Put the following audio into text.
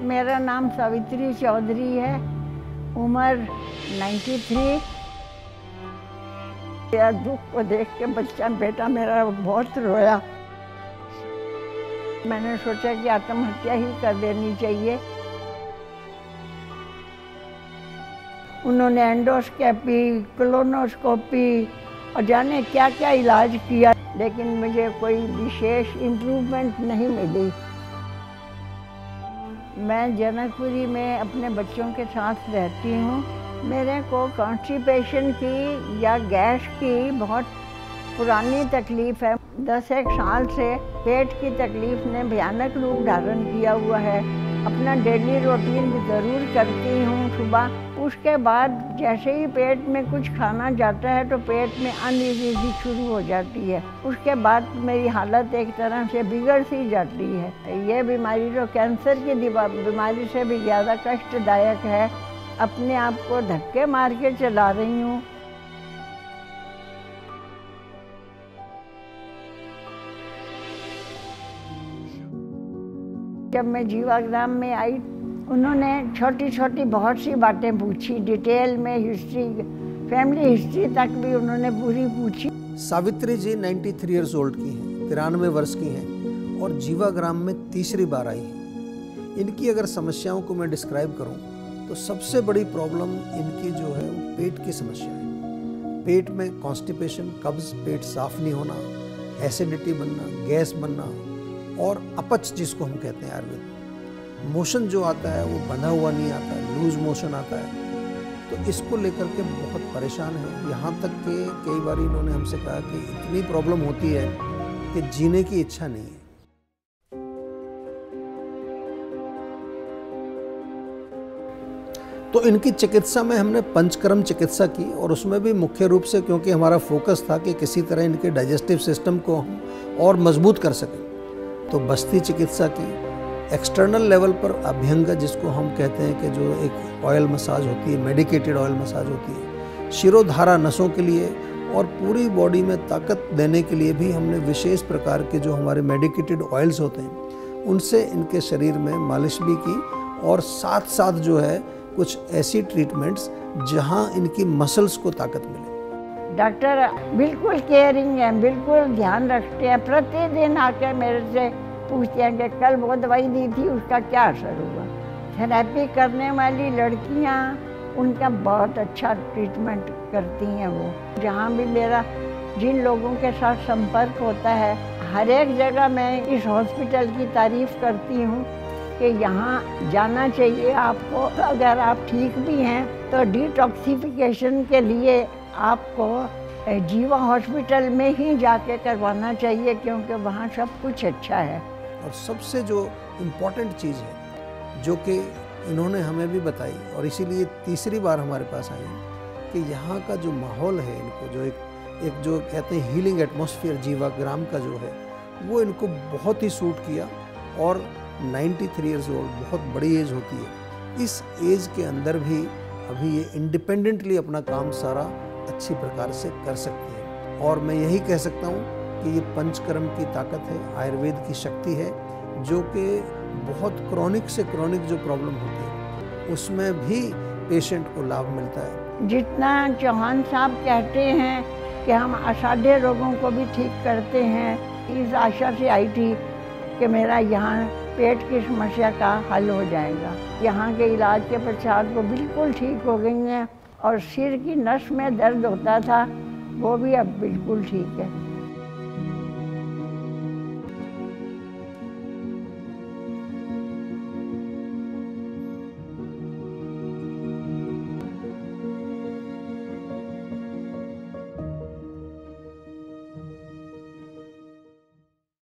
मेरा नाम सावित्री चौधरी है, उम्र 93। मेरा दुख को देख के बेटा मेरा बहुत रोया। मैंने सोचा कि आत्महत्या ही कर देनी चाहिए। उन्होंने एंडोस्कोपी, कोलोनोस्कोपी और जाने क्या क्या इलाज किया, लेकिन मुझे कोई विशेष इम्प्रूवमेंट नहीं मिली। मैं जनकपुरी में अपने बच्चों के साथ रहती हूँ। मेरे को कॉन्स्टिपेशन की या गैस की बहुत पुरानी तकलीफ़ है। 10-1 साल से पेट की तकलीफ़ ने भयानक रूप धारण किया हुआ है। अपना डेली रूटीन ज़रूर करती हूँ सुबह, उसके बाद जैसे ही पेट में कुछ खाना जाता है तो पेट में अनईज़ी शुरू हो जाती है। उसके बाद मेरी हालत एक तरह से बिगड़ सी जाती है। ये बीमारी जो कैंसर की बीमारी से भी ज़्यादा कष्टदायक है। अपने आप को धक्के मार के चला रही हूँ। जब मैं जीवाग्राम में आई, उन्होंने छोटी छोटी बहुत सी बातें पूछी, डिटेल में हिस्ट्री, फैमिली हिस्ट्री तक भी उन्होंने पूरी पूछी। सावित्री जी 93 ईयर्स ओल्ड की हैं, 93 वर्ष की हैं और जीवाग्राम में तीसरी बार आई हैं। इनकी अगर समस्याओं को मैं डिस्क्राइब करूं तो सबसे बड़ी प्रॉब्लम इनकी जो है वो पेट की समस्या है। पेट में कॉन्स्टिपेशन, कब्ज, पेट साफ नहीं होना, एसिडिटी बनना, गैस बनना और अपच जिसको हम कहते हैं आयुर्वेद। मोशन जो आता है वो बंधा हुआ नहीं आता है, लूज मोशन आता है। तो इसको लेकर के बहुत परेशान है। यहाँ तक कि कई बार इन्होंने हमसे कहा कि इतनी प्रॉब्लम होती है कि जीने की इच्छा नहीं है। तो इनकी चिकित्सा में हमने पंचकर्म चिकित्सा की और उसमें भी मुख्य रूप से क्योंकि हमारा फोकस था कि किसी तरह इनके डाइजेस्टिव सिस्टम को हम और मजबूत कर सकें, तो बस्ती चिकित्सा की। एक्सटर्नल लेवल पर अभ्यंग जिसको हम कहते हैं कि जो एक ऑयल मसाज होती है, मेडिकेटेड ऑयल मसाज होती है, शिरोधारा नसों के लिए और पूरी बॉडी में ताकत देने के लिए भी हमने विशेष प्रकार के जो हमारे मेडिकेटेड ऑयल्स होते हैं उनसे इनके शरीर में मालिश भी की और साथ साथ जो है कुछ ऐसी ट्रीटमेंट्स जहां इनकी मसल्स को ताकत मिले। डॉक्टर बिल्कुल केयरिंग है, बिल्कुल ध्यान रखते हैं। प्रतिदिन आके मेरे से पूछते हैं कि कल वो दवाई दी थी उसका क्या असर हुआ। थेरेपी करने वाली लड़कियां उनका बहुत अच्छा ट्रीटमेंट करती हैं। वो जहाँ भी मेरा जिन लोगों के साथ संपर्क होता है, हर एक जगह मैं इस हॉस्पिटल की तारीफ़ करती हूँ कि यहाँ जाना चाहिए आपको। अगर आप ठीक भी हैं तो डिटॉक्सिफिकेशन के लिए आपको जीवा हॉस्पिटल में ही जाके करवाना चाहिए, क्योंकि वहाँ सब कुछ अच्छा है। और सबसे जो इम्पोर्टेंट चीज़ है जो कि इन्होंने हमें भी बताई और इसीलिए तीसरी बार हमारे पास आई कि यहाँ का जो माहौल है, इनको जो एक जो कहते हैं हीलिंग एटमॉस्फेयर जीवाग्राम का जो है वो इनको बहुत ही सूट किया। और 93 ईयर्स ओल्ड बहुत बड़ी एज होती है, इस एज के अंदर भी अभी ये इंडिपेंडेंटली अपना काम सारा अच्छी प्रकार से कर सकती है। और मैं यही कह सकता हूँ कि ये पंचकर्म की ताकत है, आयुर्वेद की शक्ति है, जो कि बहुत क्रॉनिक से क्रॉनिक जो प्रॉब्लम होती है उसमें भी पेशेंट को लाभ मिलता है। जितना चौहान साहब कहते हैं कि हम असाध्य रोगों को भी ठीक करते हैं, इस आशा से आई थी कि मेरा यहाँ पेट की समस्या का हल हो जाएगा। यहाँ के इलाज के पश्चात वो बिल्कुल ठीक हो गई हैं और सिर की नस में दर्द होता था वो भी अब बिल्कुल ठीक है।